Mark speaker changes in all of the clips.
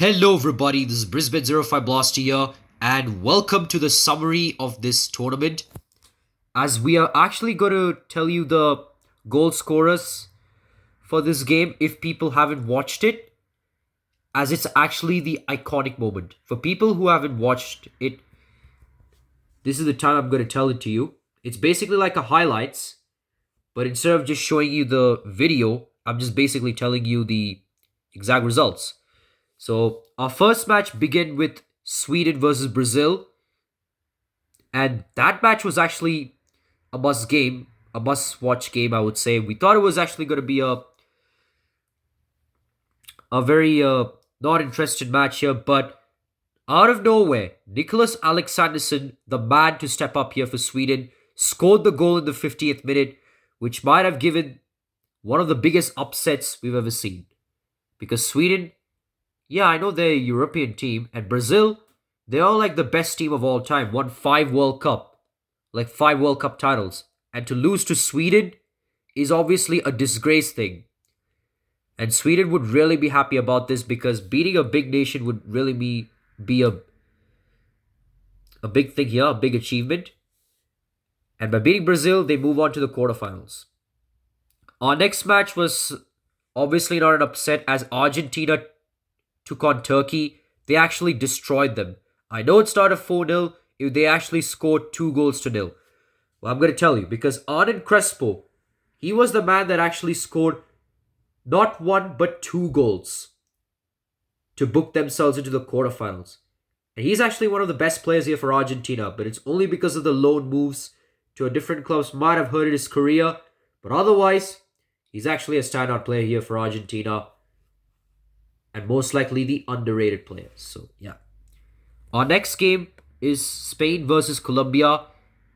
Speaker 1: Hello, everybody. This is Brisbane05Blaster here, and welcome to the summary of this tournament. As we are actually going to tell you the goal scorers for this game if people haven't watched it, as it's actually the iconic moment. For people who haven't watched it, this is the time I'm going to tell it to you. It's basically like a highlights, but instead of just showing you the video, I'm just basically telling you the exact results. So our first match began with Sweden versus Brazil, and that match was actually a must-watch game. I would say we thought it was actually going to be a very not interested match here, but out of nowhere, Nicholas Alexandersson, the man to step up here for Sweden, scored the goal in the 50th minute, which might have given one of the biggest upsets we've ever seen. Because Sweden, yeah, I know they're a European team, and Brazil, they're all like the best team of all time. Won five World Cup titles. And to lose to Sweden is obviously a disgrace thing. And Sweden would really be happy about this because beating a big nation would really be a big thing here, a big achievement. And by beating Brazil, they move on to the quarterfinals. Our next match was obviously not an upset as Argentina took on Turkey. They actually destroyed them. I know it started 4-0. They actually scored 2 goals to 0. Well, I'm going to tell you because Arden Crespo, he was the man that actually scored not one but 2 goals to book themselves into the quarterfinals. And he's actually one of the best players here for Argentina, but it's only because of the loan moves to a different clubs might have hurted his career. But otherwise, he's actually a standout player here for Argentina. And most likely the underrated players. So, yeah. Our next game is Spain versus Colombia.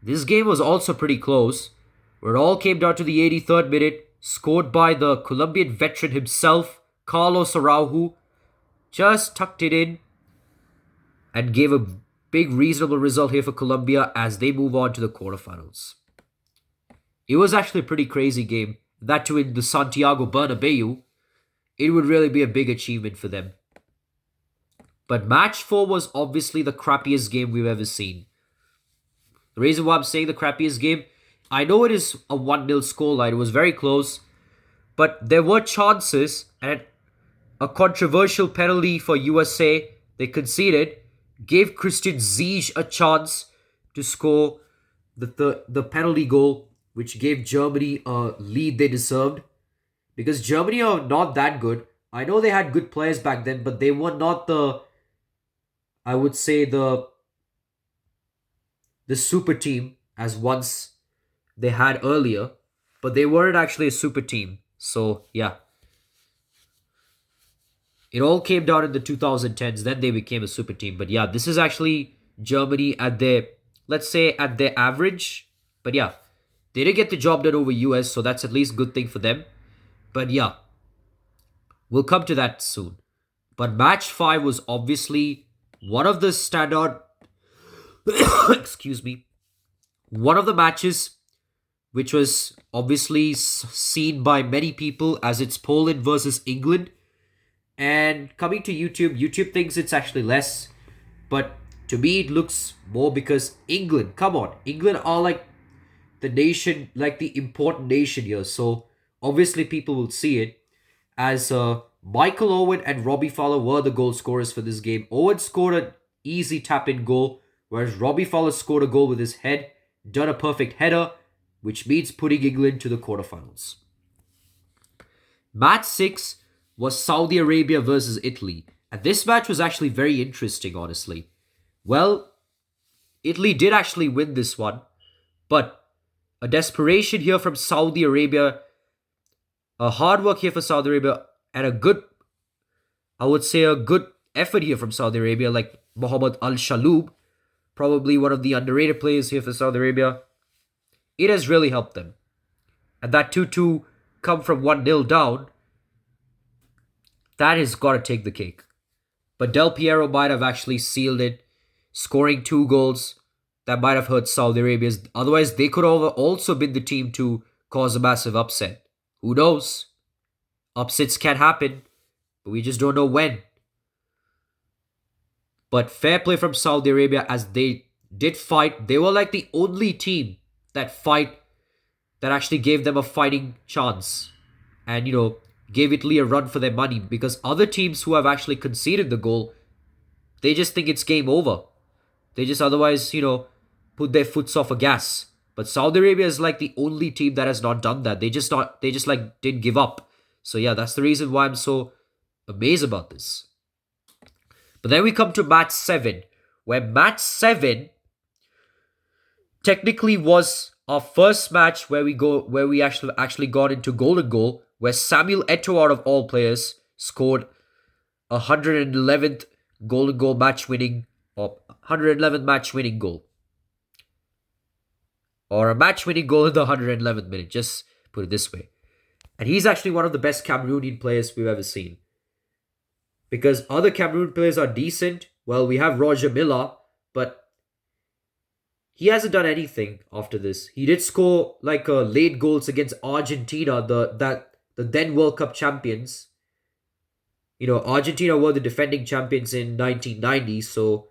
Speaker 1: This game was also pretty close, where it all came down to the 83rd minute, scored by the Colombian veteran himself, Carlos Araujo. Just tucked it in and gave a big reasonable result here for Colombia as they move on to the quarterfinals. It was actually a pretty crazy game. That too in the Santiago Bernabeu. It would really be a big achievement for them. But match 4 was obviously the crappiest game we've ever seen. The reason why I'm saying the crappiest game, I know it is a 1-0 scoreline. It was very close. But there were chances and a controversial penalty for USA they conceded gave Christian Ziege a chance to score the penalty goal, which gave Germany a lead they deserved. Because Germany are not that good. I know they had good players back then, but they were not I would say the super team as once they had earlier. But they weren't actually a super team. So, yeah. It all came down in the 2010s. Then they became a super team. But yeah, this is actually Germany at their, let's say, at their average. But yeah, they did get the job done over US, so that's at least a good thing for them. But yeah, we'll come to that soon. But match 5 was obviously one of the standout, excuse me, one of the matches which was obviously seen by many people as it's Poland versus England. And coming to YouTube thinks it's actually less. But to me, it looks more because England, come on, England are like the nation, like the important nation here. So obviously, people will see it as Michael Owen and Robbie Fowler were the goal scorers for this game. Owen scored an easy tap-in goal, whereas Robbie Fowler scored a goal with his head, done a perfect header, which means putting England to the quarterfinals. Match 6 was Saudi Arabia versus Italy. And this match was actually very interesting, honestly. Well, Italy did actually win this one, but a desperation here from Saudi Arabia, a hard work here for Saudi Arabia, and I would say a good effort here from Saudi Arabia, like Mohammed Al Shaloub, probably one of the underrated players here for Saudi Arabia. It has really helped them. And that 2-2 come from 1-0 down, that has got to take the cake. But Del Piero might have actually sealed it, scoring 2 goals. That might have hurt Saudi Arabia. Otherwise, they could have also been the team to cause a massive upset. Who knows? Upsets can happen, but we just don't know when. But fair play from Saudi Arabia as they did fight. They were like the only team that actually gave them a fighting chance and gave Italy a run for their money, because other teams who have actually conceded the goal, they just think it's game over. They just otherwise, put their foots off a gas. But Saudi Arabia is like the only team that has not done that. They just like didn't give up. So yeah, that's the reason why I'm so amazed about this. But then we come to match 7, where match 7 technically was our first match where we actually got into golden goal, where Samuel Eto'o, out of all players, scored 111th golden goal match winning, or 111th match winning goal, or a match winning goal in the 111th minute, just put it this way. And he's actually one of the best Cameroonian players we've ever seen, because other Cameroon players are decent. Well, we have Roger Milla, but he hasn't done anything after this. He did score like late goals against Argentina, the then World Cup champions. Argentina were the defending champions in 1990,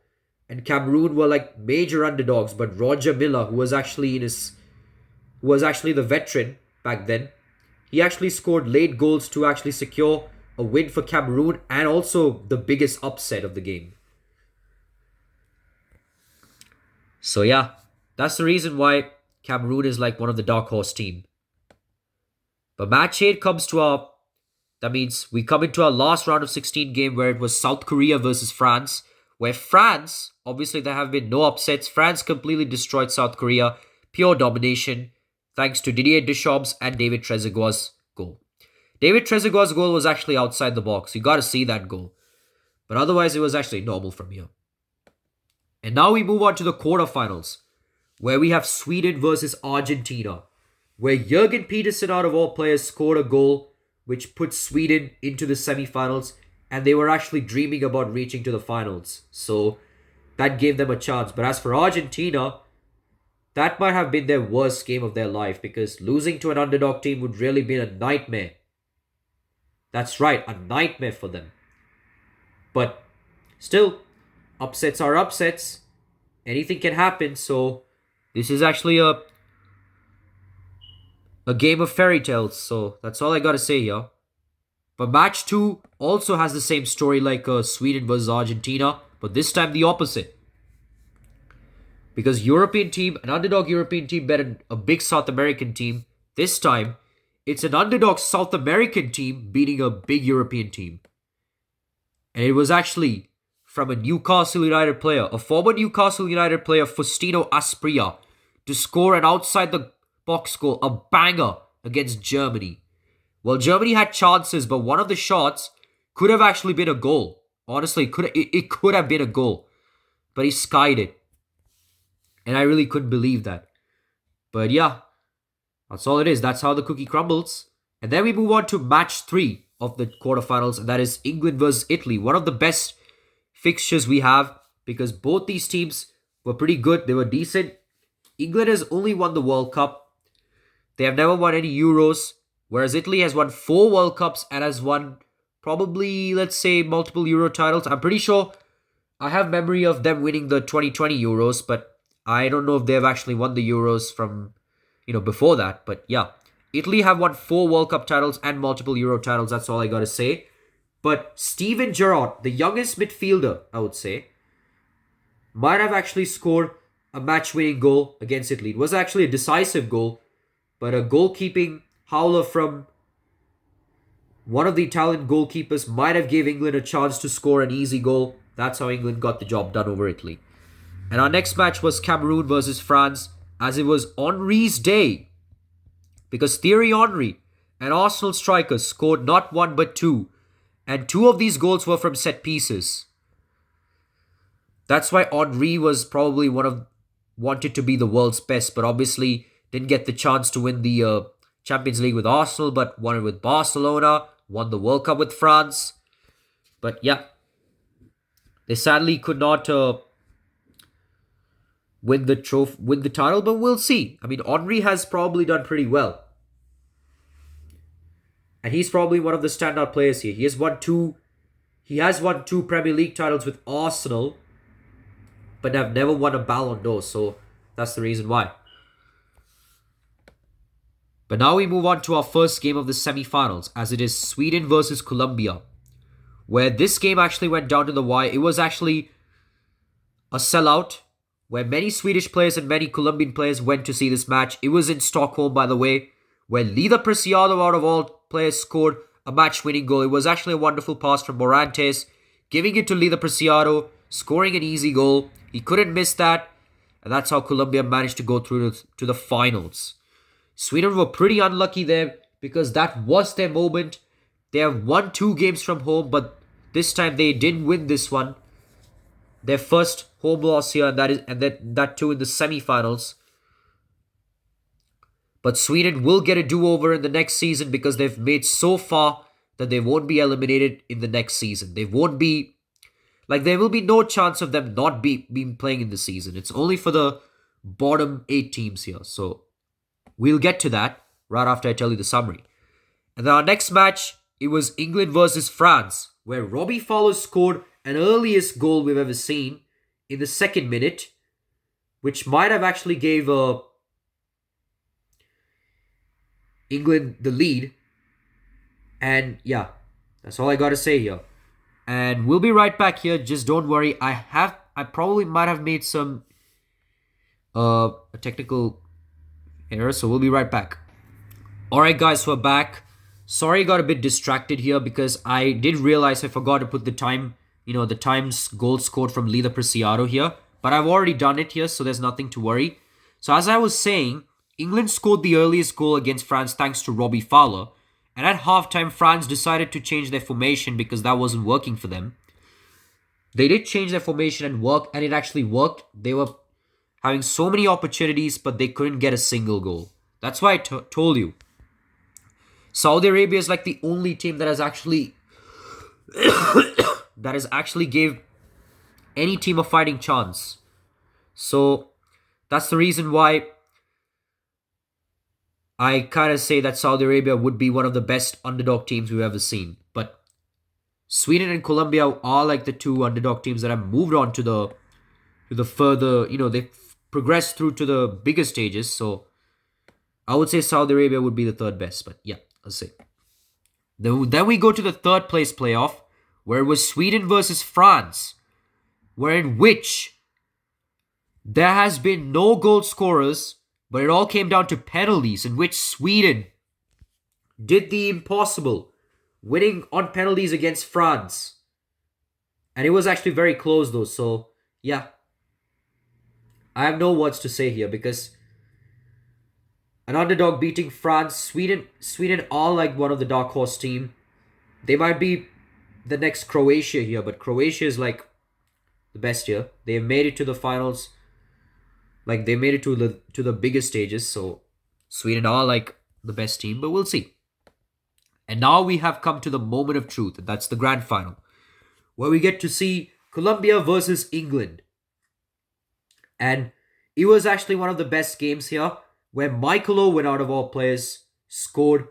Speaker 1: and Cameroon were like major underdogs. But Roger Milla, who was actually the veteran back then, he actually scored late goals to actually secure a win for Cameroon, and also the biggest upset of the game. So yeah, that's the reason why Cameroon is like one of the dark horse team. But match 8 that means we come into our last round of 16 game, where it was South Korea versus France, where France, obviously there have been no upsets. France completely destroyed South Korea, pure domination, thanks to Didier Deschamps and David Trezeguet's goal. David Trezeguet's goal was actually outside the box. You got to see that goal. But otherwise, it was actually normal from here. And now we move on to the quarterfinals, where we have Sweden versus Argentina, where Jurgen Peterson, out of all players, scored a goal which put Sweden into the semi-finals, and they were actually dreaming about reaching to the finals. So that gave them a chance. But as for Argentina, that might have been their worst game of their life, because losing to an underdog team would really be a nightmare. That's right, a nightmare for them. But still, upsets are upsets. Anything can happen. So this is actually a game of fairy tales. So that's all I gotta say here. But match 2 also has the same story like Sweden versus Argentina, but this time the opposite. Because an underdog European team bet a big South American team. This time, it's an underdog South American team beating a big European team. And it was actually from a Newcastle United player, a former Newcastle United player, Faustino Asprilla, to score an outside the box goal, a banger against Germany. Well, Germany had chances, but one of the shots could have actually been a goal. Honestly, it could have been a goal. But he skied it. And I really couldn't believe that. But yeah, that's all it is. That's how the cookie crumbles. And then we move on to match 3 of the quarterfinals, and that is England versus Italy. One of the best fixtures we have, because both these teams were pretty good. They were decent. England has only won the World Cup. They have never won any Euros, whereas Italy has won 4 World Cups and has won probably, let's say, multiple Euro titles. I'm pretty sure I have memory of them winning the 2020 Euros, but I don't know if they have actually won the Euros from before that. But yeah, Italy have won 4 World Cup titles and multiple Euro titles. That's all I gotta say. But Steven Gerrard, the youngest midfielder, I would say, might have actually scored a match-winning goal against Italy. It was actually a decisive goal, but a goalkeeping howler from one of the Italian goalkeepers might have gave England a chance to score an easy goal. That's how England got the job done over Italy. And our next match was Cameroon versus France, as it was Henry's day, because Thierry Henry, an Arsenal striker, scored not 1 but 2, and 2 of these goals were from set pieces. That's why Henry was probably wanted to be the world's best, but obviously didn't get the chance to win the Champions League with Arsenal, but won it with Barcelona, won the World Cup with France. But yeah, they sadly could not win the title, but we'll see. I mean, Henry has probably done pretty well. And he's probably one of the standout players here. He has won two Premier League titles with Arsenal, but have never won a Ballon d'Or, so that's the reason why. But now we move on to our first game of the semi-finals, as it is Sweden versus Colombia, where this game actually went down to the wire. It was actually a sellout, where many Swedish players and many Colombian players went to see this match. It was in Stockholm, by the way, where Lida Preciado, out of all players, scored a match-winning goal. It was actually a wonderful pass from Morantes, giving it to Lida Preciado, scoring an easy goal. He couldn't miss that, and that's how Colombia managed to go through to the finals. Sweden were pretty unlucky there because that was their moment. They have won 2 games from home, but this time they didn't win this one. Their first home loss here, and that too in the semi-finals. But Sweden will get a do-over in the next season because they've made so far that they won't be eliminated in the next season. They won't be... there will be no chance of them not being playing in the season. It's only for the bottom 8 teams here. So we'll get to that right after I tell you the summary. And then our next match, it was England versus France, where Robbie Fowler scored an earliest goal we've ever seen in the 2nd minute, which might have actually gave England the lead. And yeah, that's all I got to say here. And we'll be right back here. Just don't worry. I probably might have made some a technical error, so we'll be right back. Alright guys, we're back. Sorry I got a bit distracted here because I did realize I forgot to put the time, the times goal scored from Lida Preciado here. But I've already done it here, so there's nothing to worry. So as I was saying, England scored the earliest goal against France thanks to Robbie Fowler. And at halftime, France decided to change their formation because that wasn't working for them. They did change their formation and it actually worked. They were having so many opportunities, but they couldn't get a single goal. That's why I told you. Saudi Arabia is like the only team that has actually gave any team a fighting chance. So that's the reason why I kind of say that Saudi Arabia would be one of the best underdog teams we've ever seen. But Sweden and Colombia are like the 2 underdog teams that have moved on to the further, they've progressed through to the bigger stages. So I would say Saudi Arabia would be the 3rd best. But yeah, let's see. Then we go to the 3rd place playoff, where it was Sweden versus France, in which there has been no goal scorers, but it all came down to penalties, in which Sweden did the impossible, winning on penalties against France. And it was actually very close though, so yeah. I have no words to say here because an underdog beating France, Sweden are like one of the dark horse team. They might be the next Croatia here, but Croatia is like the best here. They have made it to the finals. They made it to the biggest stages, so Sweden are like the best team, but we'll see. And now we have come to the moment of truth, and that's the grand final, where we get to see Colombia versus England. And it was actually one of the best games here, where Michael Owen, out of all players, scored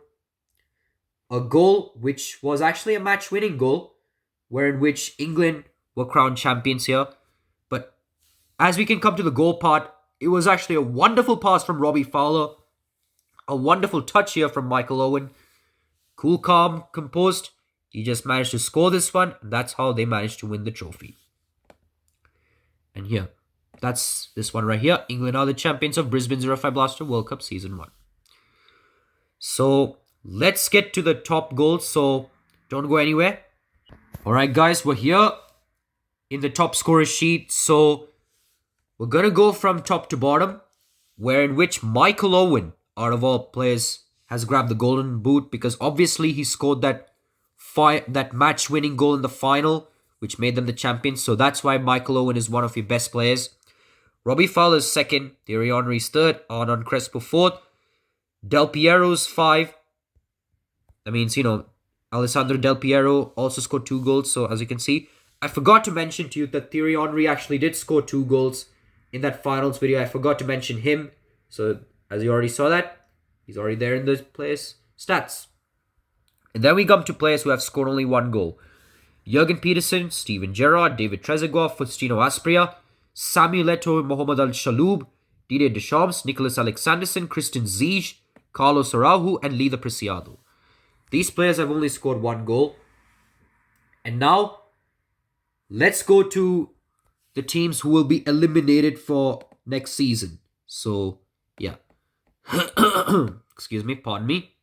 Speaker 1: a goal which was actually a match-winning goal, in which England were crowned champions here. But as we can come to the goal part, it was actually a wonderful pass from Robbie Fowler. A wonderful touch here from Michael Owen. Cool, calm, composed. He just managed to score this one. And that's how they managed to win the trophy. And here, that's this one right here. England are the champions of Brisbane05Blaster World Cup Season 1. So, let's get to the top goals. So, don't go anywhere. Alright guys, we're here in the top scorer sheet. So, we're going to go from top to bottom, in which Michael Owen, out of all players, has grabbed the golden boot because obviously he scored that match-winning goal in the final, which made them the champions. So that's why Michael Owen is one of your best players. Robbie Fowler's 2nd, Thierry Henry's 3rd, Hernan Crespo 4th, Del Piero's 5. That means, Alessandro Del Piero also scored 2 goals. So as you can see, I forgot to mention to you that Thierry Henry actually did score 2 goals in that finals video. I forgot to mention him. So as you already saw that, he's already there in the players' stats. And then we come to players who have scored only 1 goal. Jurgen Peterson, Steven Gerrard, David Trezeguet, Faustino Aspria, Samuel Eto'o, Mohamed Al Shaloub, Didier Deschamps, Nicholas Alexanderson, Christian Ziyech, Carlos Araujo, and Lida Preciado. These players have only scored 1 goal. And now, let's go to the teams who will be eliminated for next season. So, yeah. Excuse me, pardon me.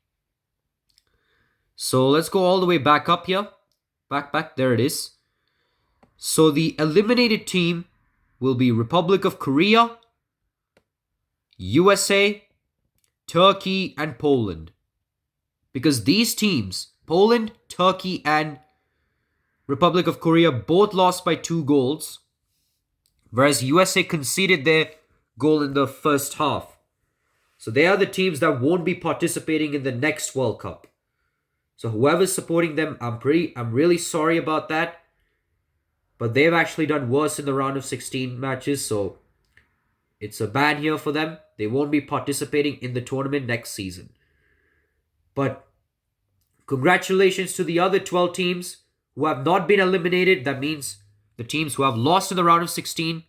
Speaker 1: So, let's go all the way back up here. Back, there it is. So, the eliminated team will be Republic of Korea, USA, Turkey, and Poland. Because these teams, Poland, Turkey, and Republic of Korea, both lost by 2 goals, whereas USA conceded their goal in the first half. So they are the teams that won't be participating in the next World Cup. So whoever's supporting them, I'm really sorry about that. But they've actually done worse in the round of 16 matches, so it's a ban here for them. They won't be participating in the tournament next season. But congratulations to the other 12 teams who have not been eliminated. That means the teams who have lost in the round of 16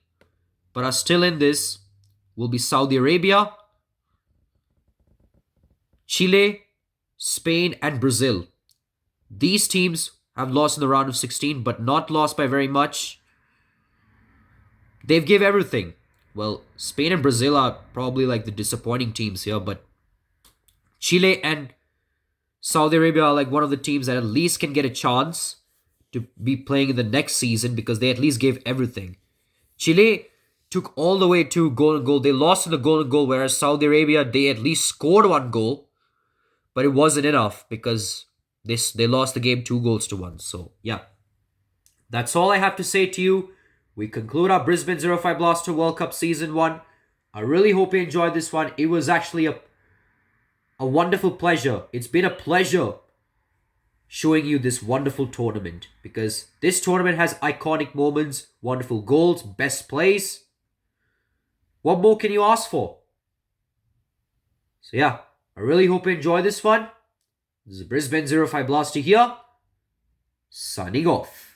Speaker 1: but are still in this will be Saudi Arabia, Chile, Spain, and Brazil. These teams have lost in the round of 16 but not lost by very much. They've give everything. Well, Spain and Brazil are probably like the disappointing teams here, but Chile and Saudi Arabia are like one of the teams that at least can get a chance to be playing in the next season because they at least gave everything. Chile took all the way to golden goal. They lost in the golden goal, whereas Saudi Arabia, they at least scored 1 goal, but it wasn't enough because they lost the game 2 goals to 1. So, yeah. That's all I have to say to you. We conclude our Brisbane05 Blaster World Cup Season 1. I really hope you enjoyed this one. It was actually a wonderful pleasure. It's been a pleasure showing you this wonderful tournament because this tournament has iconic moments, wonderful goals, best plays. What more can you ask for? So yeah, I really hope you enjoy this one. This is Brisbane05 Blaster here, signing off.